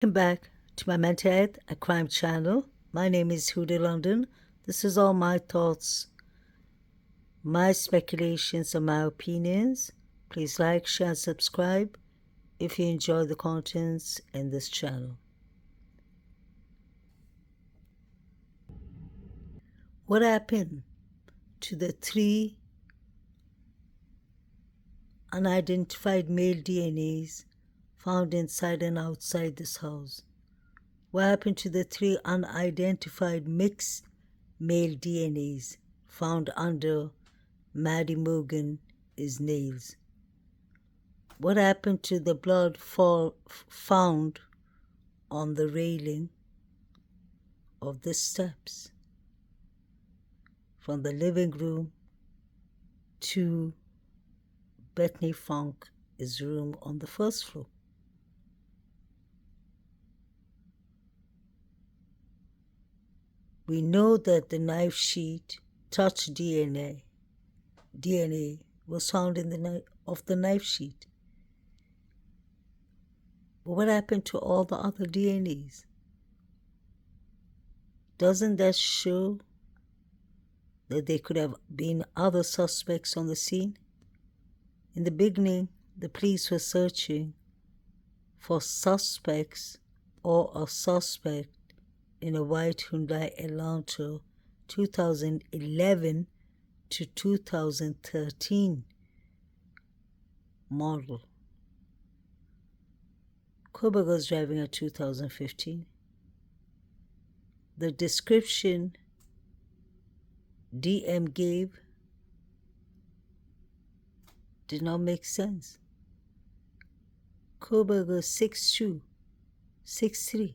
Welcome back to my mental health and crime channel. My name is Huda London. This is all my thoughts, my speculations, and my opinions. Please like, share, and subscribe if you enjoy the contents in this channel. What happened to the 3 unidentified male DNAs found inside and outside this house? What happened to the 3 unidentified mixed male DNAs found under Maddie Morgan's nails? What happened to the blood found on the railing of the steps from the living room to Bethany Funk's room on the first floor? We know that the knife sheet touched DNA was found in the knife sheet. But what happened to all the other DNAs? Doesn't that show that there could have been other suspects on the scene? In the beginning, the police were searching for suspects or a suspect in a white Hyundai Elantra 2011 to 2013 model. Koberger was driving a 2015. The description DM gave did not make sense. Koberger 6'2", 6'3".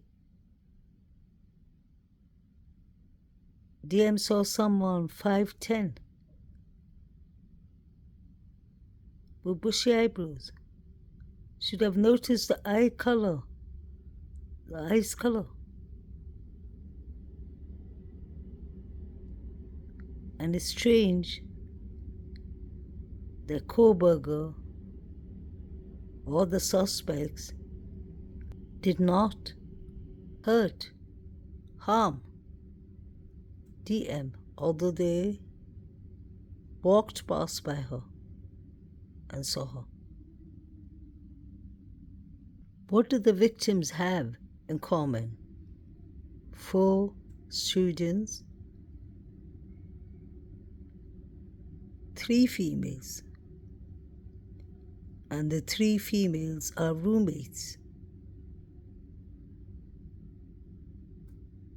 DM saw someone 5'10", with bushy eyebrows. Should have noticed the eyes color. And it's strange that Koberger or the suspects did not harm DM, although they walked past by her and saw her. What do the victims have in common? 4 students, 3 females, and the 3 females are roommates.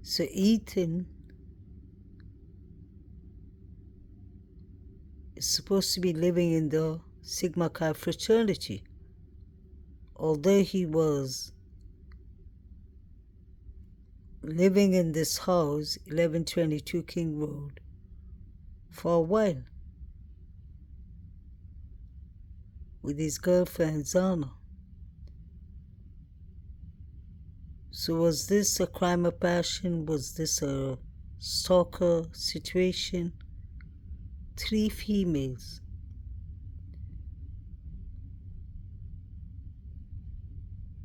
So Ethan is supposed to be living in the Sigma Chi fraternity, although he was living in this house, 1122 King Road, for a while with his girlfriend Zana. So was this a crime of passion? Was this a stalker situation? 3 females.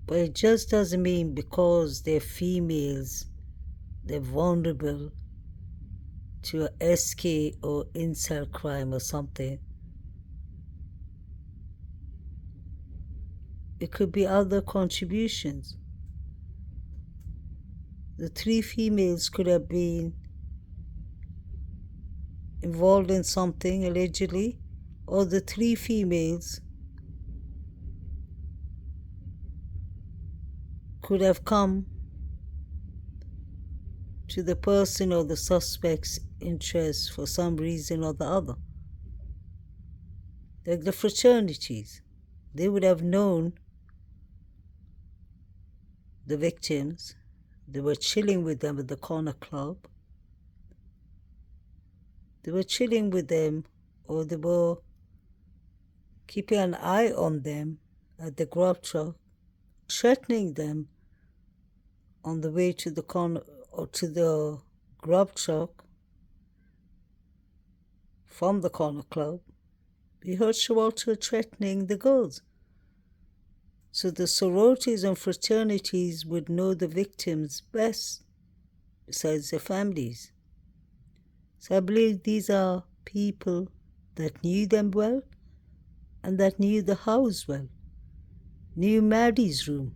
But it just doesn't mean because they're females, they're vulnerable to a SK or incel crime or something. It could be other contributions. The 3 females could have been involved in something, allegedly, or the 3 females could have come to the person or the suspect's interest for some reason or the other. Like the fraternities, they would have known the victims. They were chilling with them at the corner club. They were chilling with them, or they were keeping an eye on them at the grub truck, threatening them on the way to the corner or to the grub truck from the corner club. We heard Shawalter threatening the girls. So the sororities and fraternities would know the victims best, besides their families. So I believe these are people that knew them well and that knew the house well, knew Maddie's room.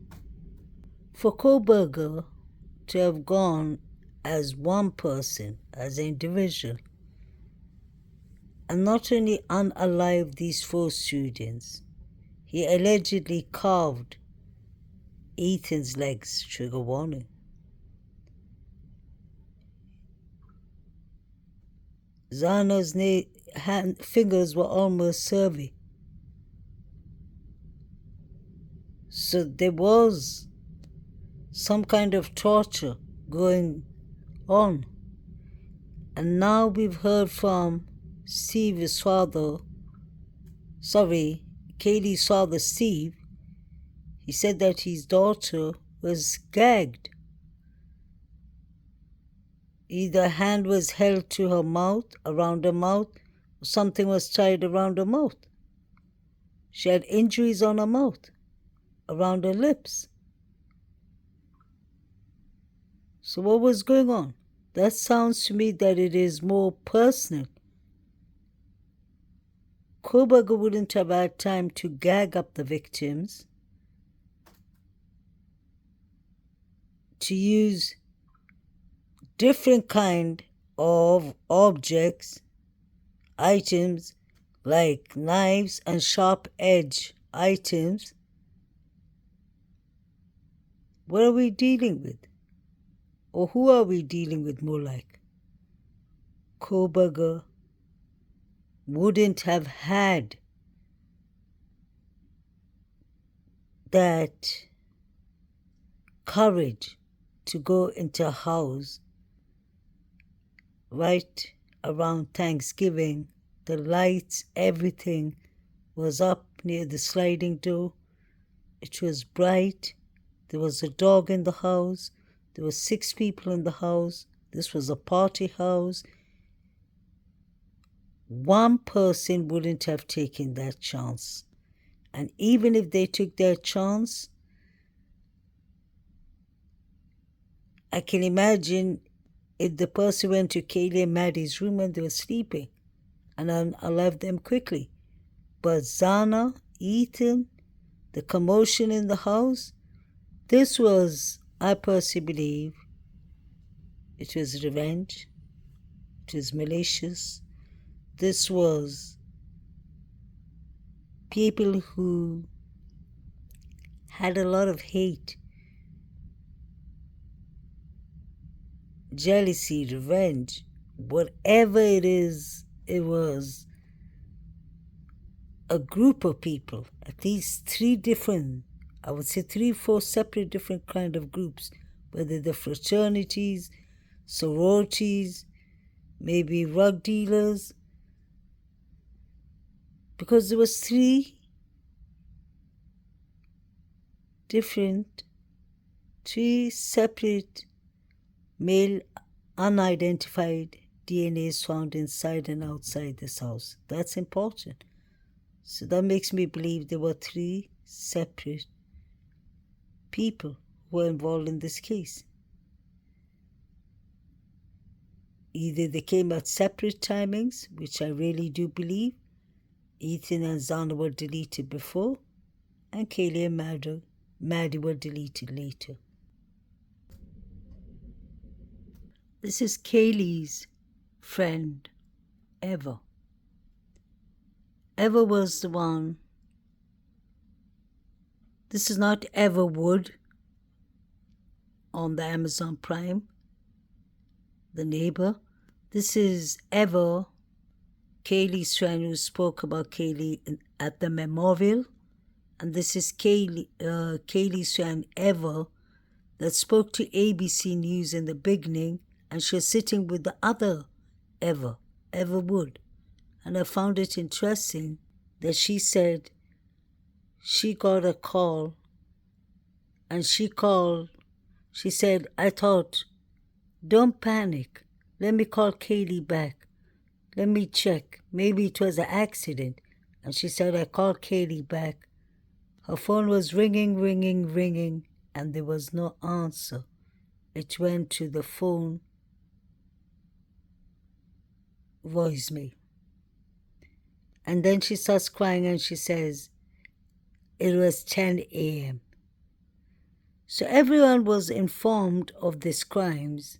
For Koberger to have gone as one person, as an individual, and not only unalive these 4 students, he allegedly carved Ethan's legs, trigger warning. Zana's fingers were almost survey. So there was some kind of torture going on. And now we've heard from Kaylee's father, Steve. He said that his daughter was gagged. Either a hand was held to her mouth, around her mouth, or something was tied around her mouth. She had injuries on her mouth, around her lips. So what was going on? That sounds to me that it is more personal. Koberger wouldn't have had time to gag up the victims, to use different kind of objects, items like knives and sharp edge items. What are we dealing with? Or who are we dealing with more like? Koberger wouldn't have had that courage to go into a house right around Thanksgiving. The lights, everything was up near the sliding door. It was bright. There was a dog in the house. There were 6 people in the house. This was a party house. One person wouldn't have taken that chance. And even if they took that chance, I can imagine if the person went to Kaylee and Maddie's room and they were sleeping, and I left them quickly. But Zana, Ethan, the commotion in the house, this was, I personally believe, it was revenge. It was malicious. This was people who had a lot of hate, jealousy, revenge, whatever it is. It was a group of people, at least 3 different, I would say 3-4 separate different kind of groups, whether the fraternities, sororities, maybe rug dealers, because there was 3 separate male unidentified DNAs found inside and outside this house. That's important. So that makes me believe there were 3 separate people who were involved in this case. Either they came at separate timings, which I really do believe. Ethan and Zana were deleted before, and Kaylee and Maddie were deleted later. This is Kaylee's friend, Eva. Eva was the one. This is not Eva Wood on the Amazon Prime, the neighbor. This is Eva, Kaylee's friend who spoke about Kaylee at the memorial. And this is Kaylee's friend Eva that spoke to ABC News in the beginning, and she was sitting with the other Eva Wood. And I found it interesting that she said she got a call, and she said, I thought, don't panic. Let me call Kaylee back. Let me check. Maybe it was an accident. And she said, I called Kaylee back. Her phone was ringing, ringing, ringing, and there was no answer. It went to the phone voicemail. And then she starts crying and she says, it was 10 a.m. So everyone was informed of these crimes,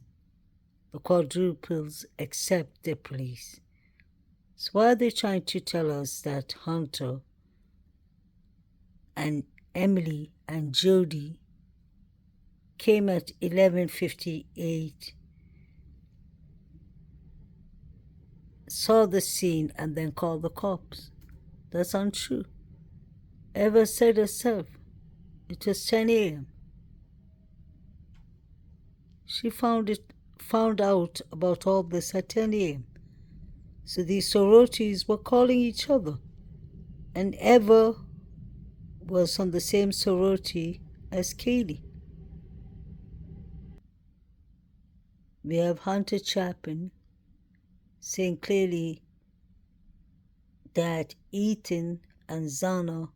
the quadruples, except the police. So why are they trying to tell us that Hunter and Emily and Jody came at 11:58, saw the scene, and then called the cops? That's untrue. Eva said herself, it was 10 a.m. She found out about all this at 10 a.m. So these sororities were calling each other. And Eva was on the same sorority as Kaylee. We have Hunter Chapin saying clearly that Ethan and Zana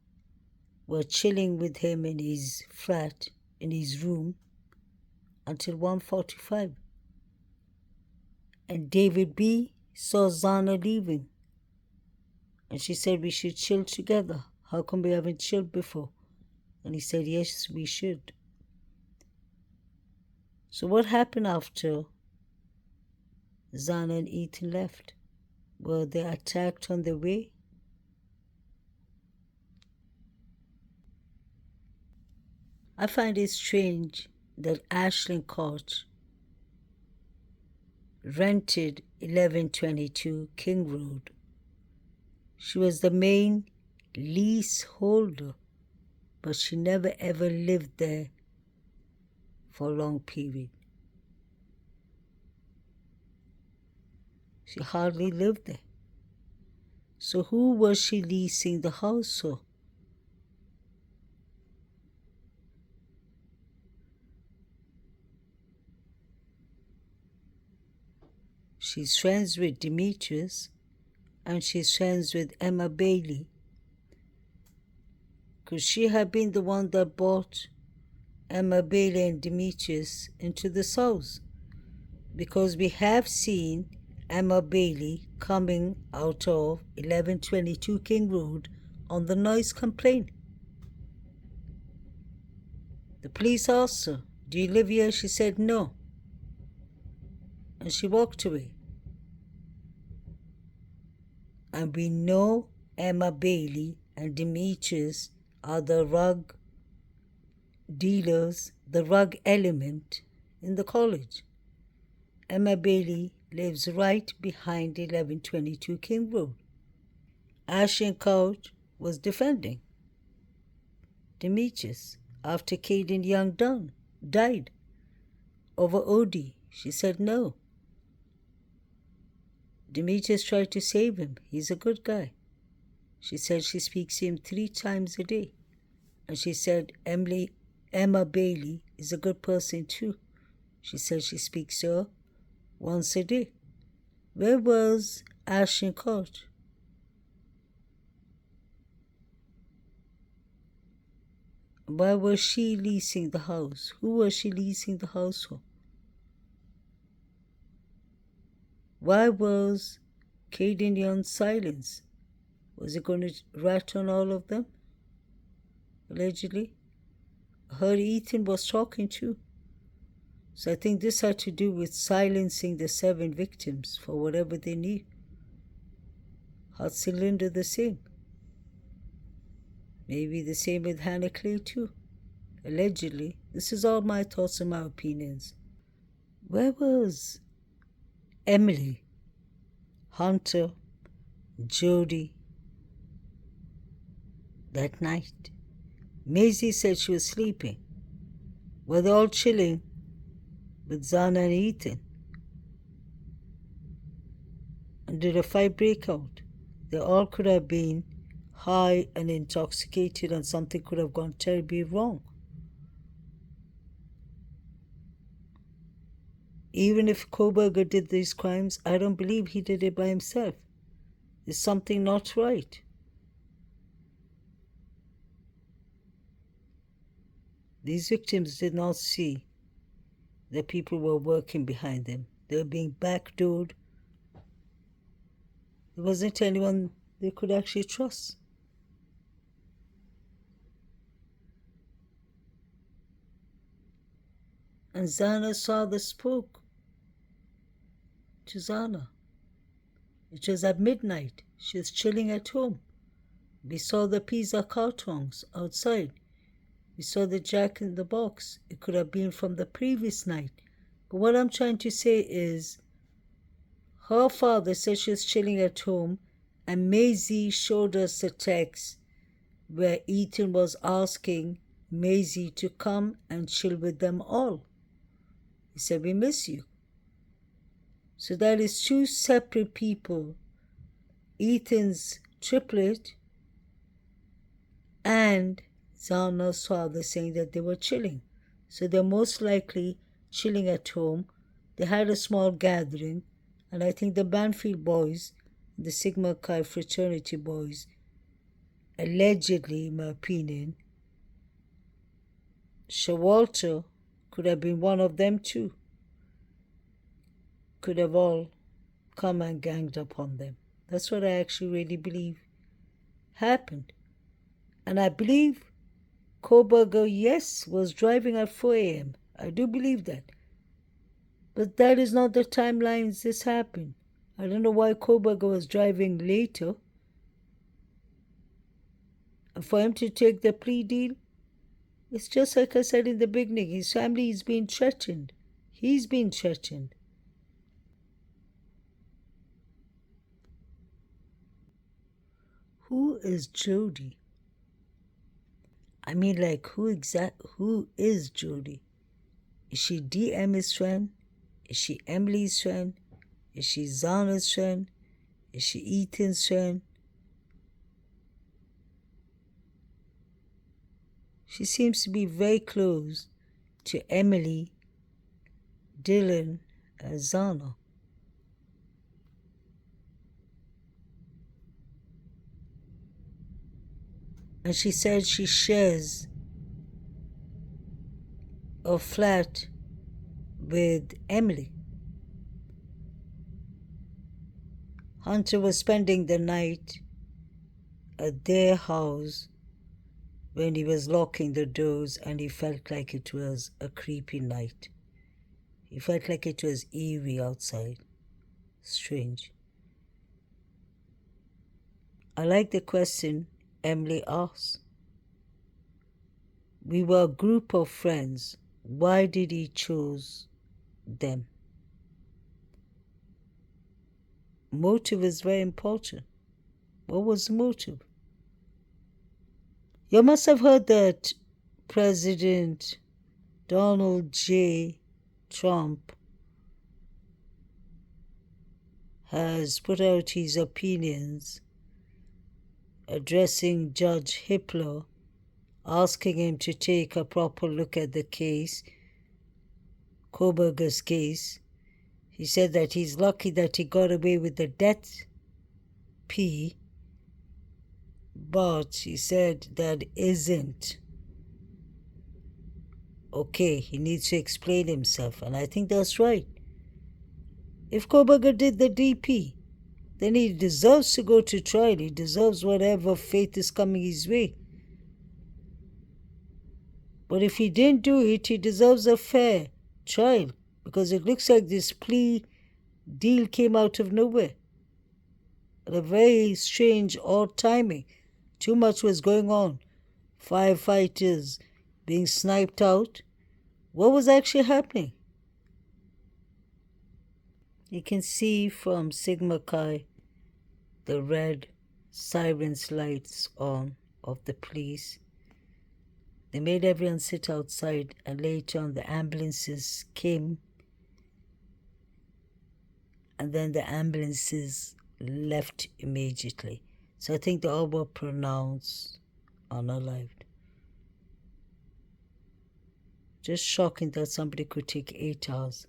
were chilling with him in his flat, in his room, until 1:45. And David B. saw Zana leaving. And she said, we should chill together. How come we haven't chilled before? And he said, yes, we should. So what happened after Zana and Ethan left? Were they attacked on the way? I find it strange that ASHLYNN Court rented 1122 King Road. She was the main leaseholder, but she never ever lived there for a long period. She hardly lived there. So who was she leasing the house for? She's friends with Demetrius, and she's friends with Emma Bailey, because she had been the one that brought Emma Bailey and Demetrius into this house, because we have seen Emma Bailey coming out of 1122 King Road on the noise complaint. The police asked her, do you live here? She said no, and she walked away. And we know Emma Bailey and Demetrius are the rug dealers, the rug element in the college. Emma Bailey lives right behind 1122 King Road. ASHLYNN Court was defending Demetrius after Caden Young died over OD. She said no. Demetrius tried to save him. He's a good guy. She said she speaks to him 3 times a day. And she said Emma Bailey is a good person too. She said she speaks to her once a day. Where was ASHLYNN Court? Why was she leasing the house? Who was she leasing the house for? Why was Caden Young silenced? Was he going to rat on all of them? Allegedly. I heard Ethan was talking too. So I think this had to do with silencing the 7 victims for whatever they need. Hudson Linda the same. Maybe the same with Hannah Clay too. Allegedly. This is all my thoughts and my opinions. Where was Emily, Hunter, Jody that night? Maisie said she was sleeping. Were they all chilling with Zana and Ethan? And did a fight break out? They all could have been high and intoxicated, and something could have gone terribly wrong. Even if Koberger did these crimes, I don't believe he did it by himself. There's something not right. These victims did not see that people were working behind them. They were being backdoored. There wasn't anyone they could actually trust. And Zana's father spoke to Zana. It was at midnight. She was chilling at home. We saw the pizza cartons outside. We saw the Jack in the Box. It could have been from the previous night. But what I'm trying to say is, her father said she was chilling at home, and Maisie showed us a text where Ethan was asking Maisie to come and chill with them all. He said, "We miss you." So that is two separate people. Ethan's triplet and Zana's father saying that they were chilling. So they're most likely chilling at home. They had a small gathering, and I think the Banfield boys, the Sigma Chi fraternity boys, allegedly, in my opinion, Shawalter could have been one of them too. Could have all come and ganged up on them. That's what I actually really believe happened. And I believe Koberger, yes, was driving at 4 a.m. I do believe that. But that is not the timelines this happened. I don't know why Koberger was driving later. And for him to take the plea deal, it's just like I said in the beginning. His family is being threatened. He's being threatened. Who is Jody? I mean, like, who is Jody? Is she DM's friend? Is she Emily's friend? Is she Zana's friend? Is she Ethan's friend? She seems to be very close to Emily, Dylan, and Zana. And she said she shares a flat with Emily. Hunter was spending the night at their house when he was locking the doors, and he felt like it was a creepy night. He felt like it was eerie outside. Strange. I like the question Emily asked. We were a group of friends. Why did he choose them? Motive is very important. What was the motive? You must have heard that President Donald J. Trump has put out his opinions addressing Judge Hippler, asking him to take a proper look at the case, Koberger's case. He said that he's lucky that he got away with the death plea, but he said that isn't okay. He needs to explain himself, and I think that's right. If Koberger did the DP, then he deserves to go to trial. He deserves whatever fate is coming his way. But if he didn't do it, he deserves a fair trial, because it looks like this plea deal came out of nowhere. At a very strange, odd timing. Too much was going on. Firefighters being sniped out. What was actually happening? You can see from Sigma Chi the red sirens lights on of the police. They made everyone sit outside, and later on the ambulances came, and then the ambulances left immediately. So I think they all were pronounced unalived. Just shocking that somebody could take 8 hours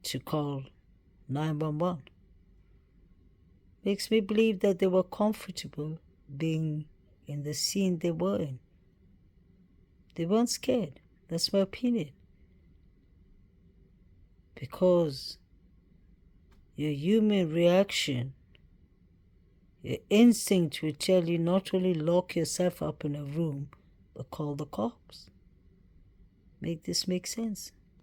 to call 911. Makes me believe that they were comfortable being in the scene they were in. They weren't scared. That's my opinion. Because your human reaction, your instinct will tell you not only lock yourself up in a room, but call the cops. Make this make sense?